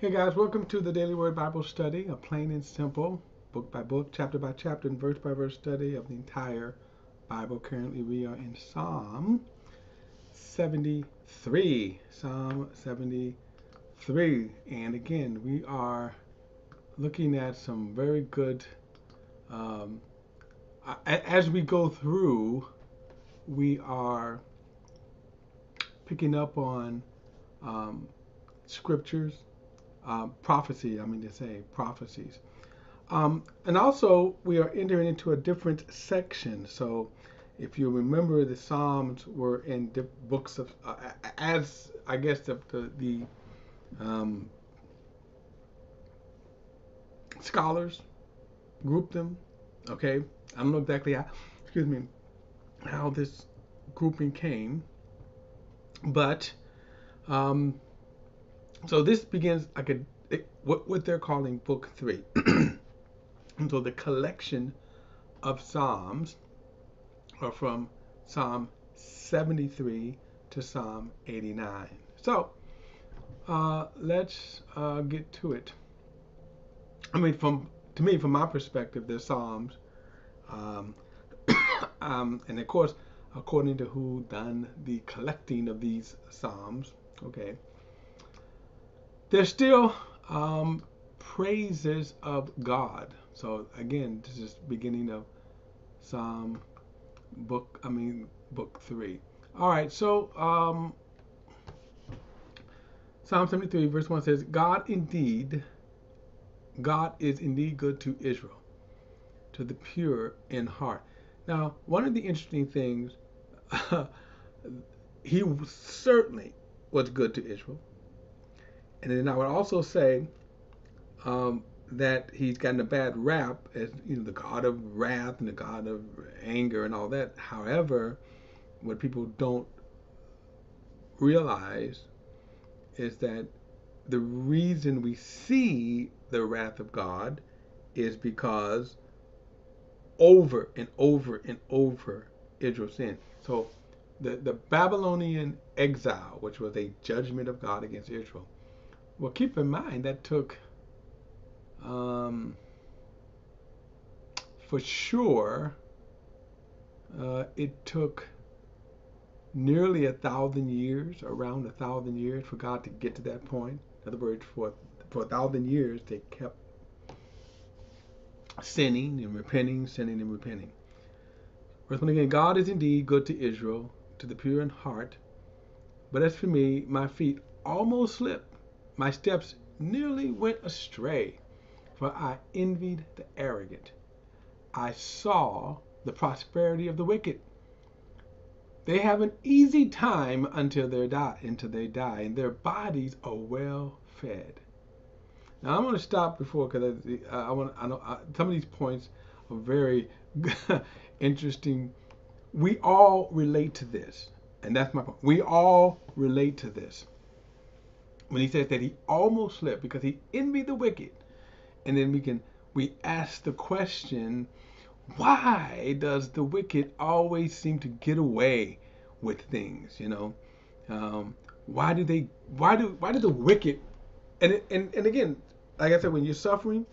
Hey guys, welcome to the Daily Word Bible Study, a plain and simple, book by book, chapter by chapter, and verse by verse study of the entire Bible. Currently, we are in Psalm 73. Psalm 73. And again, we are looking at some very good, um, as we go through, we are picking up on um, scriptures, prophecy, I mean to say, prophecies. And also, we are entering into a different section. So, if you remember, the Psalms were in books of, as I guess the um, scholars grouped them. Okay, I don't know exactly how, excuse me, how this grouping came, but um, so this begins like what they're calling Book Three. And so the collection of Psalms are from Psalm 73 to Psalm 89. So let's get to it. I mean, from my perspective, the Psalms, um, and of course, according to who done the collecting of these Psalms, okay, they're still praises of God. So again, this is beginning of Psalm book 3. All right, so Psalm 73 verse 1 says, God is indeed good to Israel, to the pure in heart. Now, one of the interesting things, he certainly was good to Israel. And then I would also say that he's gotten a bad rap as the God of wrath and the God of anger and all that. However, what people don't realize is that the reason we see the wrath of God is because over and over and over Israel sinned. So the Babylonian exile, which was a judgment of God against Israel, well, keep in mind that took, um, for sure, it took nearly 1,000 years, around 1,000 years, for God to get to that point. In other words, for 1,000 years, they kept sinning and repenting, sinning and repenting. Verse 1 again, God is indeed good to Israel, to the pure in heart. But as for me, my feet almost slipped. My steps nearly went astray, for I envied the arrogant. I saw the prosperity of the wicked. They have an easy time until they die, and their bodies are well fed. Now I'm going to stop before because I know some of these points are very interesting. We all relate to this, and that's my point. We all relate to this. When he says that he almost slipped because he envied the wicked, and then we ask the question, why does the wicked always seem to get away with things? Why do they? Why do the wicked? And again, like I said, when you're suffering,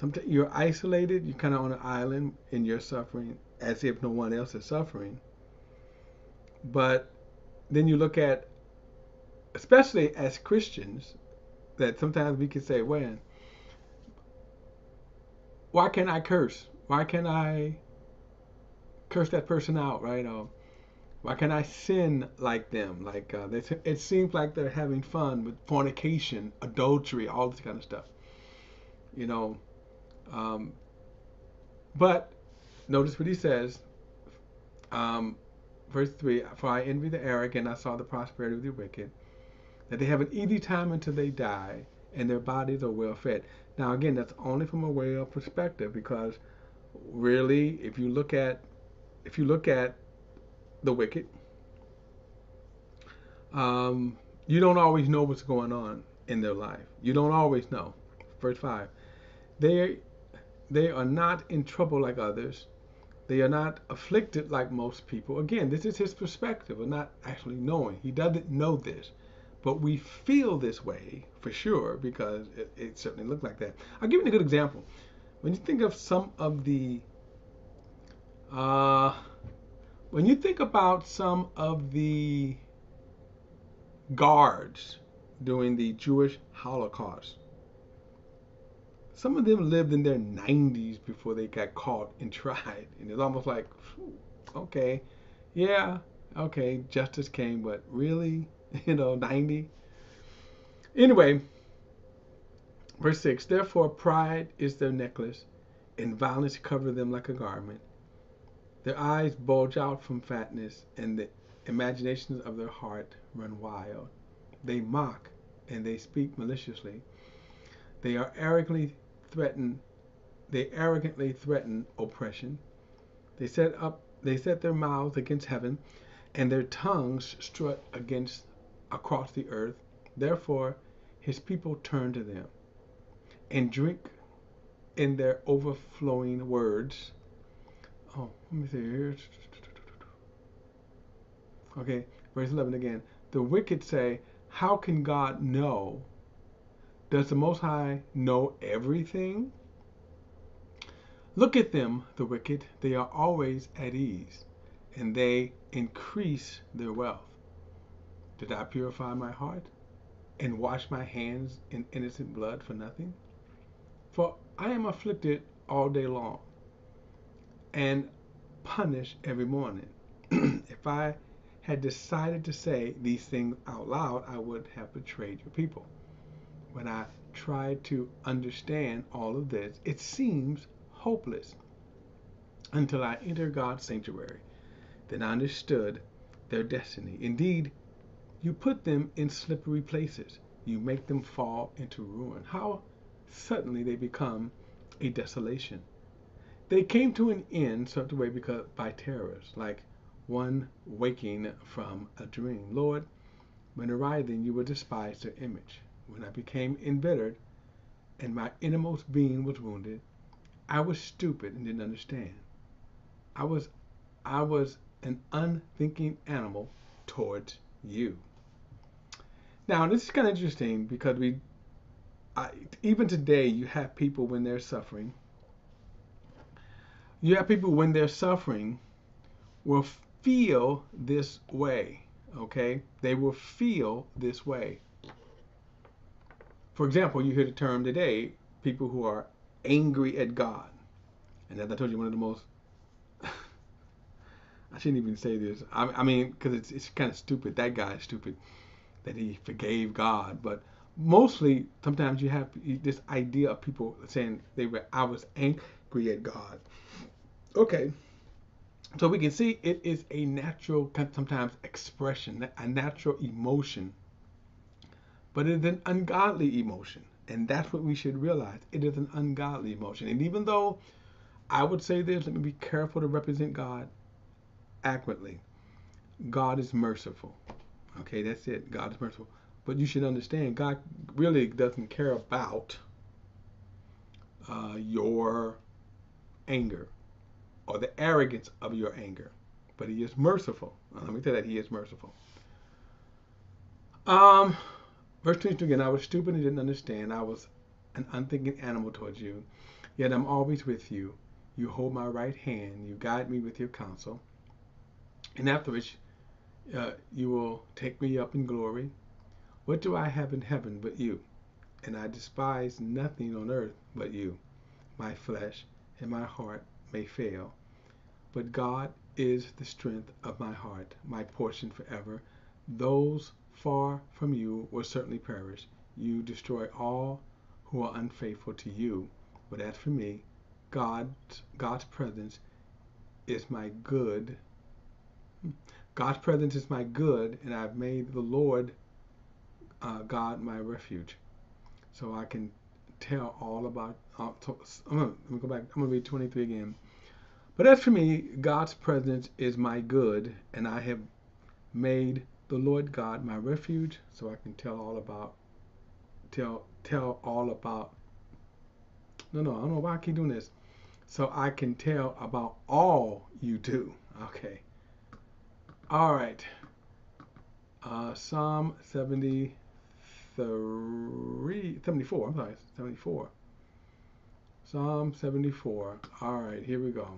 sometimes you're isolated. You're kind of on an island, and you're suffering as if no one else is suffering. But then you look at, especially as Christians, that sometimes we can say, "Well, why can't I curse? Why can't I curse that person out, right? Or why can't I sin like them? Like it seems like they're having fun with fornication, adultery, all this kind of stuff, you know." Um, but notice what he says, um, verse 3: For I envy the arrogant, I saw the prosperity of the wicked, that they have an easy time until they die, and their bodies are well fed. Now, again, that's only from a way of perspective, because really, if you look at the wicked, you don't always know what's going on in their life. You don't always know. Verse 5: They they are not in trouble like others. They are not afflicted like most people. Again, this is his perspective of not actually knowing. He doesn't know this, but we feel this way for sure because it certainly looked like that. I'll give you a good example. When you think of some of the, uh, when you think about some of the guards during the Jewish Holocaust, some of them lived in their 90s before they got caught and tried. And it's almost like, okay, yeah, okay, justice came, but really, 90? Anyway, verse 6, therefore pride is their necklace, and violence cover them like a garment. Their eyes bulge out from fatness, and the imaginations of their heart run wild. They mock, and they speak maliciously. They are arrogantly threaten. They arrogantly threaten oppression. They set their mouths against heaven, and their tongues strut across the earth. Therefore, his people turn to them and drink in their overflowing words. Oh, let me see here. Okay, verse 11 again. The wicked say, how can God know? Does the Most High know everything? Look at them, the wicked. They are always at ease, and they increase their wealth. Did I purify my heart and wash my hands in innocent blood for nothing? For I am afflicted all day long and punished every morning. If I had decided to say these things out loud, I would have betrayed your people. When I tried to understand all of this, it seems hopeless until I entered God's sanctuary. Then I understood their destiny. Indeed, you put them in slippery places. You make them fall into ruin. How suddenly they become a desolation. They came to an end swept away by terrors, like one waking from a dream. Lord, when arising, you will despise their image. When I became embittered and my innermost being was wounded, I was stupid and didn't understand. I was an unthinking animal towards you. Now, this is kind of interesting because even today, you have people when they're suffering. You have people when they're suffering will feel this way, okay? They will feel this way. For example, you hear the term today, people who are angry at God. And as I told you, one of the most, I shouldn't even say this. I mean, because it's kind of stupid. That guy is stupid that he forgave God. But mostly, sometimes you have this idea of people saying I was angry at God. Okay. So we can see it is a natural, sometimes expression, a natural emotion. But it is an ungodly emotion. And that's what we should realize. It is an ungodly emotion. And even though I would say this, let me be careful to represent God accurately. God is merciful. Okay, that's it. God is merciful. But you should understand, God really doesn't care about your anger or the arrogance of your anger. But he is merciful. Let me tell you that he is merciful. Verse 22 again, I was stupid and didn't understand. I was an unthinking animal towards you. Yet I'm always with you. You hold my right hand. You guide me with your counsel. And afterwards, you will take me up in glory. What do I have in heaven but you? And I despise nothing on earth but you. My flesh and my heart may fail, but God is the strength of my heart, my portion forever. Those far from you will certainly perish. You destroy all who are unfaithful to you. But as for me, God's presence is my good. God's presence is my good, and I've made the Lord God my refuge. So I can tell all about. Let me go back. I'm going to read 23 again. But as for me, God's presence is my good, and I have made the Lord God my refuge, so I can tell all about. No, I don't know why I keep doing this. So I can tell about all you do. Okay. All right. Psalm 74. I'm sorry, 74. Psalm 74. All right, here we go.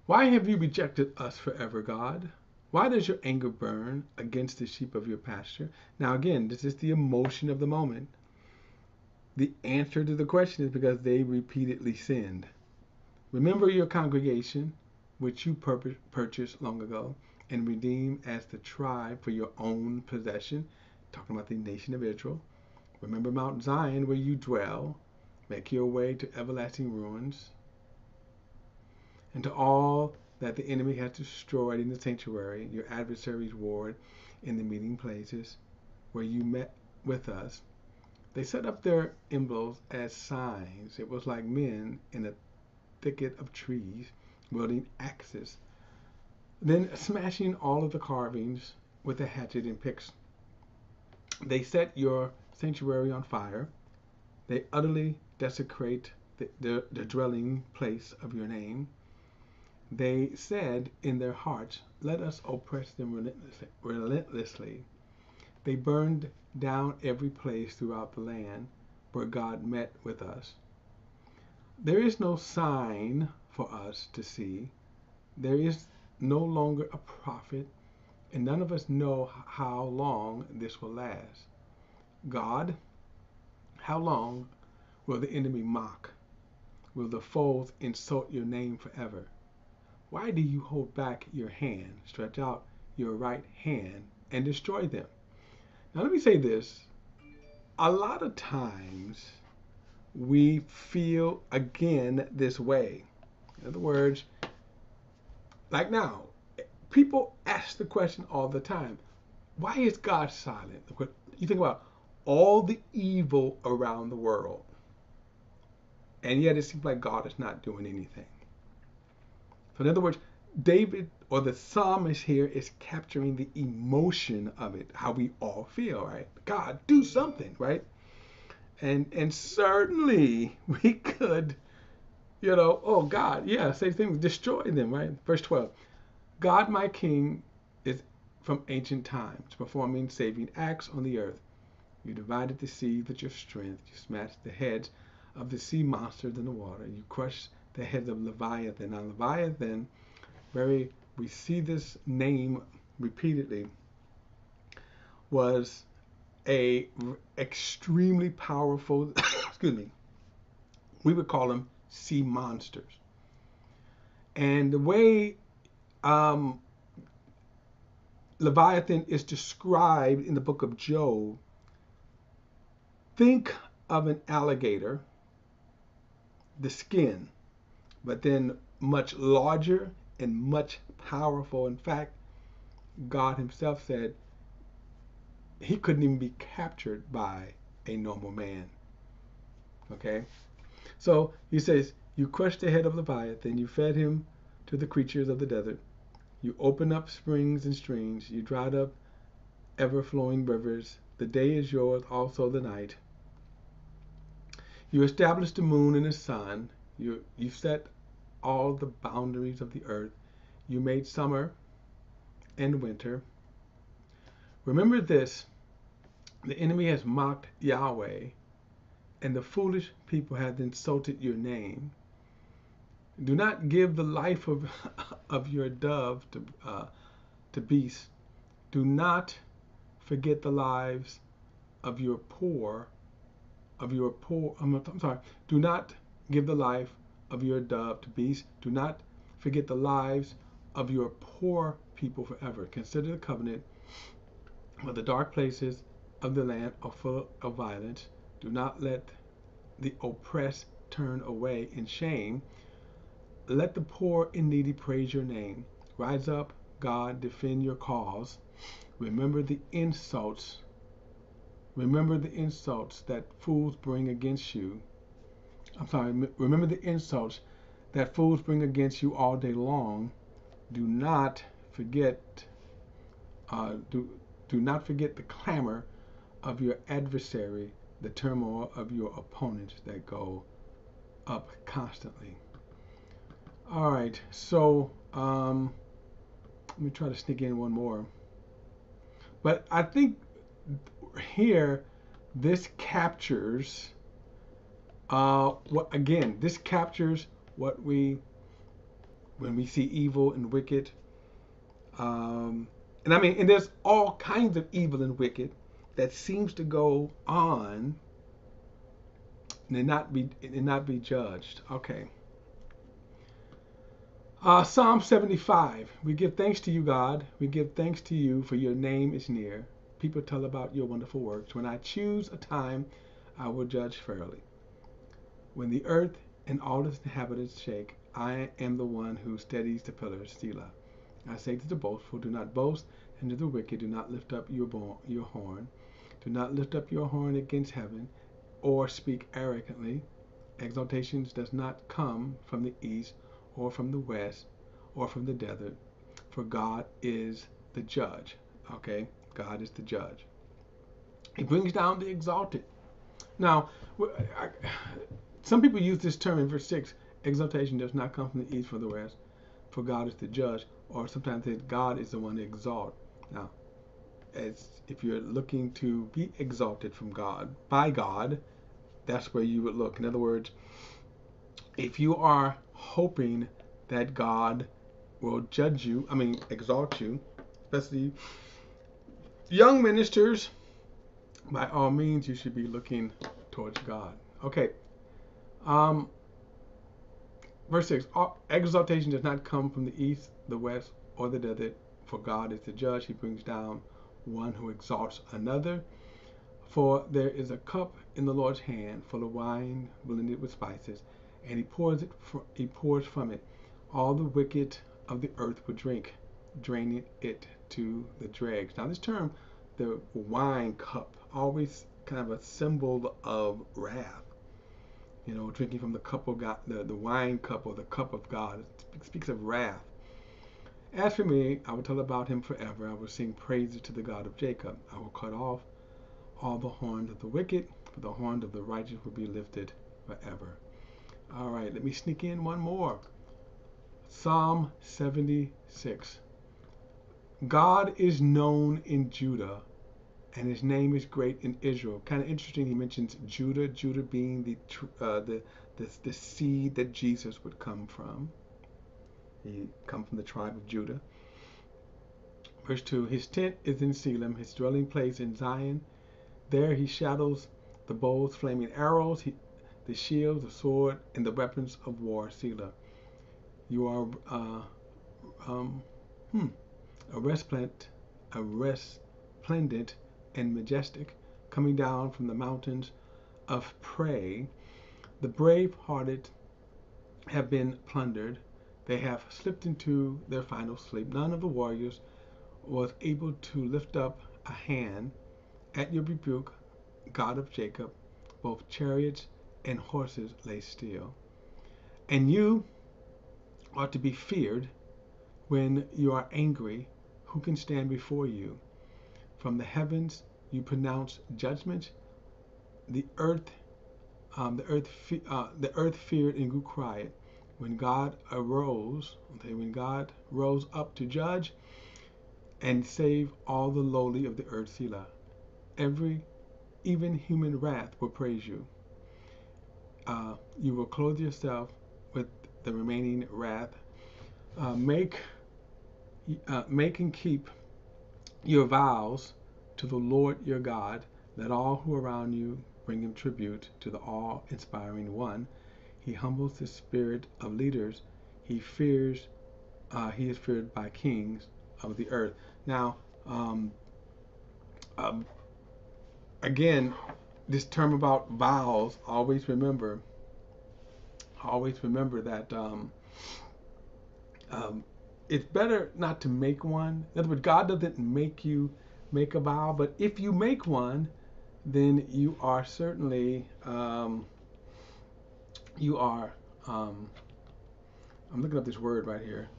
Why have you rejected us forever, God? Why does your anger burn against the sheep of your pasture? Now, again, this is the emotion of the moment. The answer to the question is because they repeatedly sinned. Remember your congregation, which you purchased long ago and redeemed as the tribe for your own possession. Talking about the nation of Israel. Remember Mount Zion, where you dwell. Make your way to everlasting ruins, and to all that the enemy has destroyed in the sanctuary, your adversaries warred in the meeting places where you met with us. They set up their emblems as signs. It was like men in a thicket of trees wielding axes, then smashing all of the carvings with a hatchet and picks. They set your sanctuary on fire. They utterly desecrate the dwelling place of your name. They said in their hearts, let us oppress them relentlessly. They burned down every place throughout the land where God met with us. There is no sign for us to see. There is no longer a prophet, and none of us know how long this will last. God, how long will the enemy mock? Will the foes insult your name forever? Why do you hold back your hand, stretch out your right hand, and destroy them? Now let me say this. A lot of times we feel again this way. In other words, like now, people ask the question all the time, why is God silent? You think about all the evil around the world, and yet it seems like God is not doing anything. So in other words, David or the psalmist here is capturing the emotion of it, how we all feel, right? God, do something, right? And certainly we could, oh God, yeah, say things, destroy them, right? Verse 12. God, my King, is from ancient times, performing saving acts on the earth. You divided the sea with your strength. You smashed the heads of the sea monsters in the water. You crushed the heads of Leviathan. Now, Leviathan, we see this name repeatedly, was a extremely powerful, excuse me, we would call them sea monsters. And the way Leviathan is described in the book of Job, think of an alligator, the skin, but then much larger and much powerful. In fact, God himself said he couldn't even be captured by a normal man. Okay? So he says, you crushed the head of Leviathan, you fed him to the creatures of the desert. You opened up springs and streams, you dried up ever-flowing rivers. The day is yours, also the night. You established the moon and the sun. You set all the boundaries of the earth. You made summer and winter. Remember this, the enemy has mocked Yahweh, and the foolish people have insulted your name. Do not give the life of your dove to beasts. Do not forget the lives of your poor. Do not give the life of your dove to beasts. Do not forget the lives of your poor people forever. Consider the covenant, for the dark places of the land are full of violence. Do not let the oppressed turn away in shame. Let the poor and needy praise your name. Rise up, God, defend your cause. Remember the insults that fools bring against you. Remember the insults that fools bring against you all day long. Do not forget do not forget the clamor of your adversary, the turmoil of your opponents that go up constantly. All right, so Let me try to sneak in one more. But I think here this captures what again? This captures what we when we see evil and wicked. And I mean, and there's all kinds of evil and wicked that seems to go on and not be judged. Okay. Psalm 75. We give thanks to you, God. We give thanks to you, for your name is near. People tell about your wonderful works. When I choose a time, I will judge fairly. When the earth and all its inhabitants shake, I am the one who steadies the pillars, Selah. I say to the boastful, do not boast, and to the wicked, do not lift up your horn. Do not lift up your horn against heaven, or speak arrogantly. Exaltations does not come from the east, or from the west, or from the desert, for God is the judge. Okay, God is the judge. He brings down the exalted. Now, some people use this term in verse 6, exaltation does not come from the east or the west, for God is the judge, or sometimes that God is the one to exalt. Now, as if you're looking to be exalted from God, by God, that's where you would look. In other words, if you are hoping that God will judge you, exalt you, especially young ministers, by all means, you should be looking towards God. Okay. Verse 6, exaltation does not come from the east, the west, or the desert, for God is the judge. He brings down one who exalts another. For there is a cup in the Lord's hand full of wine blended with spices, and he pours from it. All the wicked of the earth will drink, draining it to the dregs. Now this term, the wine cup, always kind of a symbol of wrath. You know, drinking from the cup of God, the wine cup or the cup of God. It speaks of wrath. As for me, I will tell about him forever. I will sing praises to the God of Jacob. I will cut off all the horns of the wicked, but the horns of the righteous will be lifted forever. All right, let me sneak in one more. Psalm 76. God is known in Judah, and his name is great in Israel. Kind of interesting, he mentions Judah, Judah being the seed that Jesus would come from. He come from the tribe of Judah. Verse 2, his tent is in Salem, his dwelling place in Zion. There he shadows the bows, flaming arrows, the shield, the sword, and the weapons of war, Selah. You are resplendent and majestic, coming down from the mountains of prey. The brave-hearted have been plundered. They have slipped into their final sleep. None of the warriors was able to lift up a hand at your rebuke, God of Jacob. Both chariots and horses lay still. And you are to be feared when you are angry. Who can stand before you? From the heavens you pronounce judgment. The earth feared and grew quiet. When God rose up to judge and save all the lowly of the earth, Selah. Even human wrath will praise you. You will clothe yourself with the remaining wrath. Make and keep your vows to the Lord your God. Let all who are around you bring him tribute to the all-inspiring one. He humbles the spirit of leaders. He is feared by kings of the earth. Now, again, this term about vows, always remember that it's better not to make one. In other words, God doesn't make you make a vow, but if you make one, then you are certainly I'm looking up this word right here.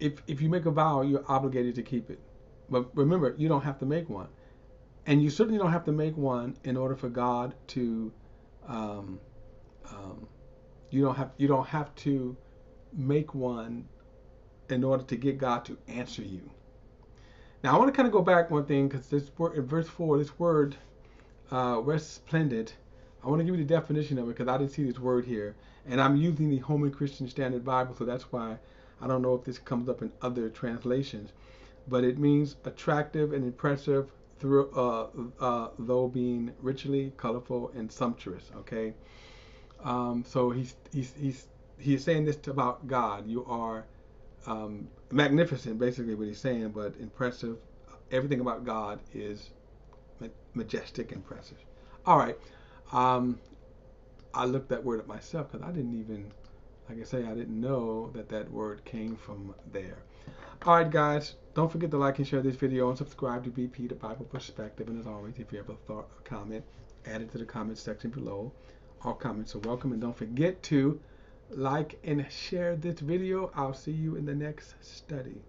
If you make a vow, you're obligated to keep it. But remember, you don't have to make one, and you certainly don't have to make one in order for God to. You don't have to make one in order to get God to answer you. Now I want to kind of go back one thing, because this word in verse 4, this word resplendent, I want to give you the definition of it because I didn't see this word here, and I'm using the Holman Christian Standard Bible, so that's why I don't know if this comes up in other translations. But it means attractive and impressive, through though being richly colorful and sumptuous. Okay, so he's saying this about God. You are magnificent, basically what he's saying, but impressive. Everything about God is majestic, impressive. All right. I looked that word up myself because I didn't even, like I say, I didn't know that that word came from there. All right, guys, don't forget to like and share this video and subscribe to BP, the Bible Perspective. And as always, if you have a thought or comment, add it to the comment section below. All comments are welcome. And don't forget to like and share this video. I'll see you in the next study.